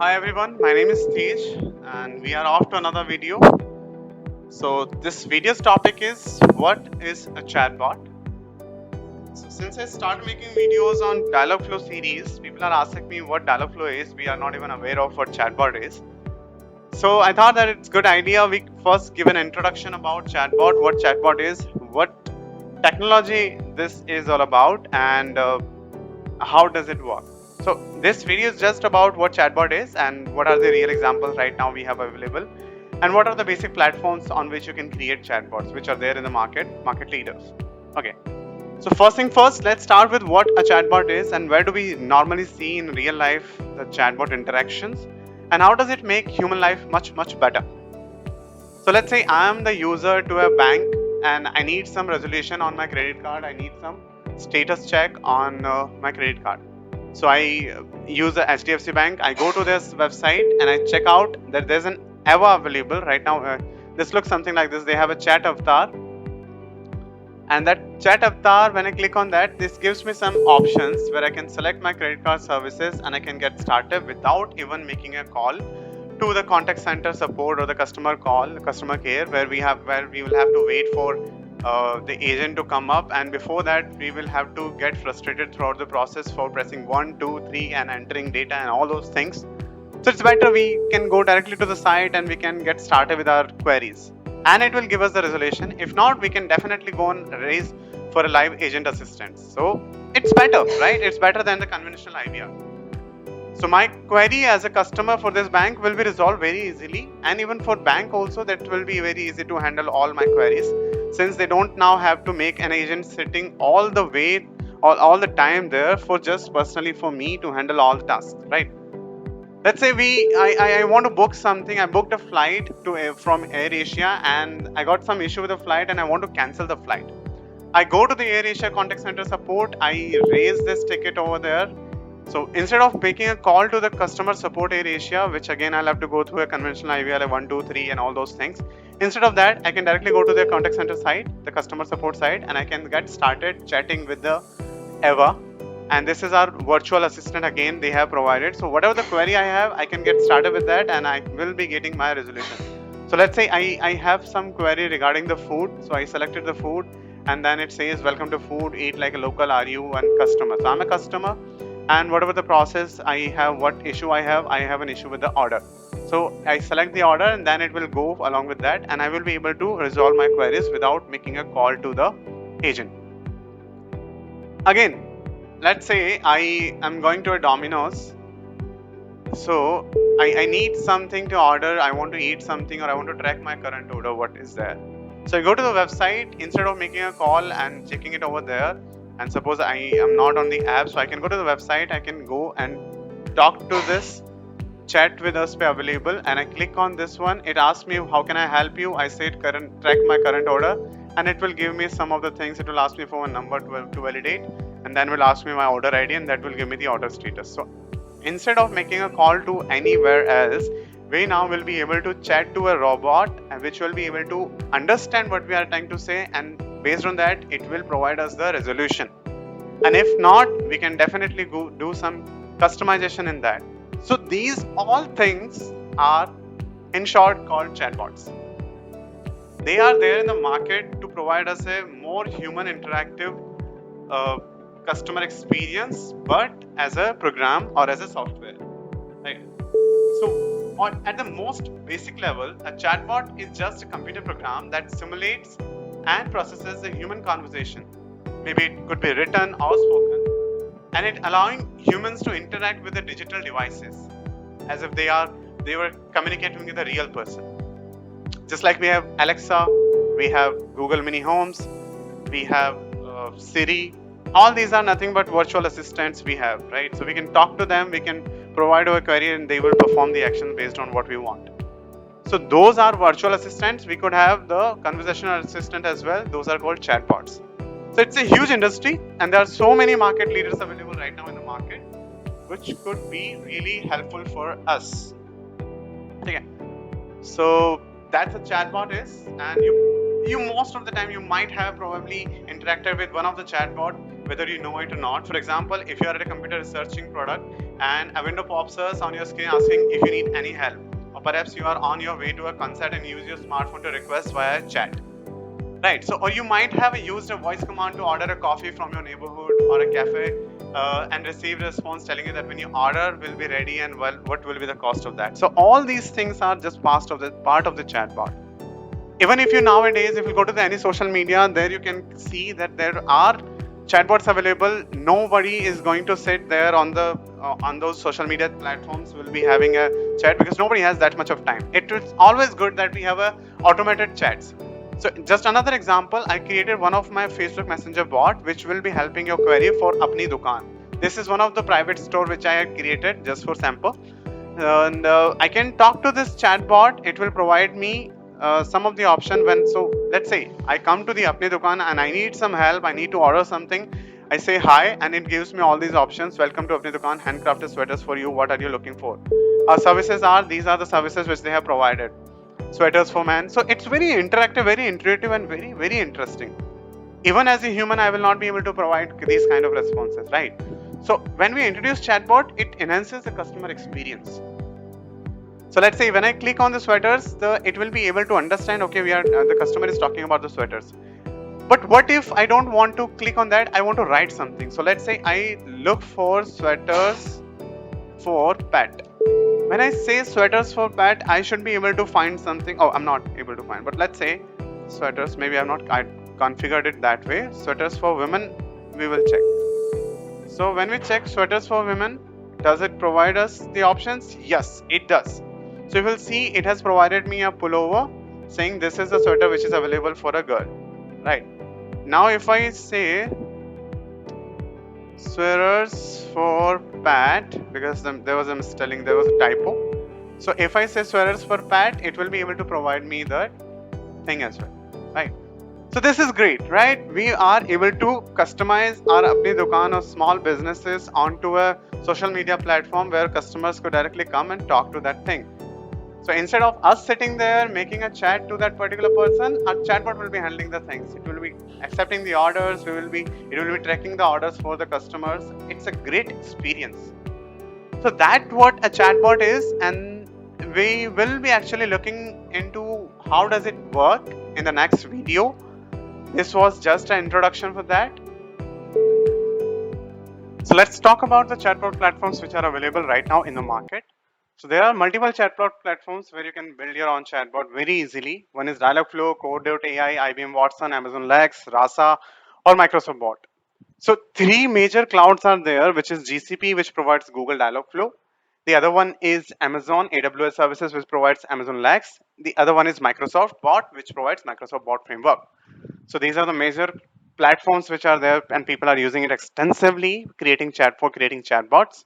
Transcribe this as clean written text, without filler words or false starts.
Hi everyone, my name is Tej and we are off to another video. So this video's topic is what is a chatbot? So since I started making videos on Dialogflow series, people are asking me what Dialogflow is. We are not even aware of what chatbot is. So I thought that it's a good idea we first give an introduction about chatbot, what chatbot is, what technology this is all about, and how does it work. So this video is just about what chatbot is and what are the real examples right now we have available, and what are the basic platforms on which you can create chatbots which are there in the market leaders. Okay, so first thing first, let's start with what a chatbot is and where do we normally see in real life the chatbot interactions, and how does it make human life much better. So let's say I am the user to a bank and I need some resolution on my credit card. I need some status check on my credit card. So I use the HDFC Bank. I go to this website and I check out that there's an Eva available right now. This looks something like this. They have a chat avatar, and that chat avatar, when I click on that, this gives me some options where I can select my credit card services and I can get started without even making a call to the contact center support or the customer care, where we will have to wait for the agent to come up, and before that we will have to get frustrated throughout the process for pressing 1 2 3 and entering data and all those things. So it's better we can go directly to the site and we can get started with our queries, and it will give us the resolution. If not, we can definitely go and raise for a live agent assistant. So it's better, right? It's better than the conventional IVR. So my query as a customer for this bank will be resolved very easily, and even for bank also that will be very easy to handle all my queries, since they don't now have to make an agent sitting all the way all the time there for just personally for me to handle all the tasks, right? Let's say I want to book something. I booked a flight to from AirAsia and I got some issue with the flight and I want to cancel the flight. I go to the AirAsia contact center support. I raise this ticket over there. So instead of making a call to the customer support AirAsia, which again I'll have to go through a conventional IVR like 1, 2, 3 and all those things, instead of that, I can directly go to their contact center site, the customer support site, and I can get started chatting with the Eva. And this is our virtual assistant again they have provided. So whatever the query I have, I can get started with that and I will be getting my resolution. So let's say I have some query regarding the food. So I selected the food and then it says welcome to food, eat like a local, are you a customer? So I'm a customer, and whatever the process I have, what issue I have an issue with the order. So I select the order and then it will go along with that, and I will be able to resolve my queries without making a call to the agent. Again, let's say I am going to a Domino's. So I need something to order. I want to eat something or I want to track my current order. What is there? So I go to the website instead of making a call and checking it over there. And suppose I am not on the app, so I can go to the website. I can go and talk to this chat with us available, and I click on this one. It asks me how can I help you. I say track my current order, and it will give me some of the things. It will ask me for a number to validate, and then will ask me my order ID, and that will give me the order status. So instead of making a call to anywhere else, we now will be able to chat to a robot which will be able to understand what we are trying to say, and based on that it will provide us the resolution. And if not, we can definitely go do some customization in that. So these all things are in short called chatbots. They are there in the market to provide us a more human interactive customer experience, but as a program or as a software, right? So at the most basic level, a chatbot is just a computer program that simulates and processes a human conversation. Maybe it could be written or spoken, and it allowing humans to interact with the digital devices as if they were communicating with a real person. Just like we have Alexa, we have Google Mini Homes, we have Siri. All these are nothing but virtual assistants we have, right? So we can talk to them, we can provide our query, and they will perform the action based on what we want. So those are virtual assistants. We could have the conversational assistant as well. Those are called chatbots. So it's a huge industry, and there are so many market leaders available right now in the market, which could be really helpful for us. Okay. So that's a chatbot is, and you most of the time you might have probably interacted with one of the chatbot whether you know it or not. For example, if you are at a computer searching product and a window pops up on your screen asking if you need any help, or perhaps you are on your way to a concert and use your smartphone to request via chat. Right. So, or you might have used a voice command to order a coffee from your neighborhood or a cafe, and received a response telling you that when you order will be ready and well, what will be the cost of that. So, all these things are just part of the chatbot. Even if you nowadays, if you go to any social media, there you can see that there are chatbots available. Nobody is going to sit there on those social media platforms will be having a chat because nobody has that much of time. It is always good that we have a automated chats. So just another example, I created one of my Facebook Messenger bot which will be helping your query for Apni Dukan. This is one of the private store which I had created just for sample, and I can talk to this chatbot. It will provide me some of the option when. So let's say I come to the Apne Dukan and I need some help. I need to order something. I say hi, and it gives me all these options. Welcome to Apne Dukan. Handcrafted sweaters for you. What are you looking for? Our services are these are the services which they have provided. Sweaters for men. So it's very interactive, very intuitive, and very interesting. Even as a human, I will not be able to provide these kind of responses, right? So when we introduce chatbot, it enhances the customer experience. So let's say when I click on the sweaters, it will be able to understand. Okay, we are the customer is talking about the sweaters. But what if I don't want to click on that? I want to write something. So let's say I look for sweaters for pet. When I say sweaters for pet, I should be able to find something. Oh, I'm not able to find. But let's say sweaters. Maybe I configured it that way. Sweaters for women. We will check. So when we check sweaters for women, does it provide us the options? Yes, it does. So you will see it has provided me a pullover saying this is the sweater which is available for a girl. Right. Now if I say sweaters for Pat, because there was a misspelling, there was a typo. So if I say sweaters for Pat, it will be able to provide me that thing as well. Right. So this is great, right? We are able to customize our Apni Dukaan or small businesses onto a social media platform where customers could directly come and talk to that thing. So instead of us sitting there making a chat to that particular person, our chatbot will be handling the things. It will be accepting the orders. It will be tracking the orders for the customers. It's a great experience. So that's what a chatbot is, and we will be actually looking into how does it work in the next video. This was just an introduction for that. So let's talk about the chatbot platforms which are available right now in the market. So there are multiple chatbot platforms where you can build your own chatbot very easily. One is Dialogflow, Kore.ai, IBM Watson, Amazon Lex, Rasa, or Microsoft Bot. So three major clouds are there, which is GCP, which provides Google Dialogflow. The other one is Amazon AWS services, which provides Amazon Lex. The other one is Microsoft Bot, which provides Microsoft Bot framework. So these are the major platforms which are there, and people are using it extensively, creating chatbots.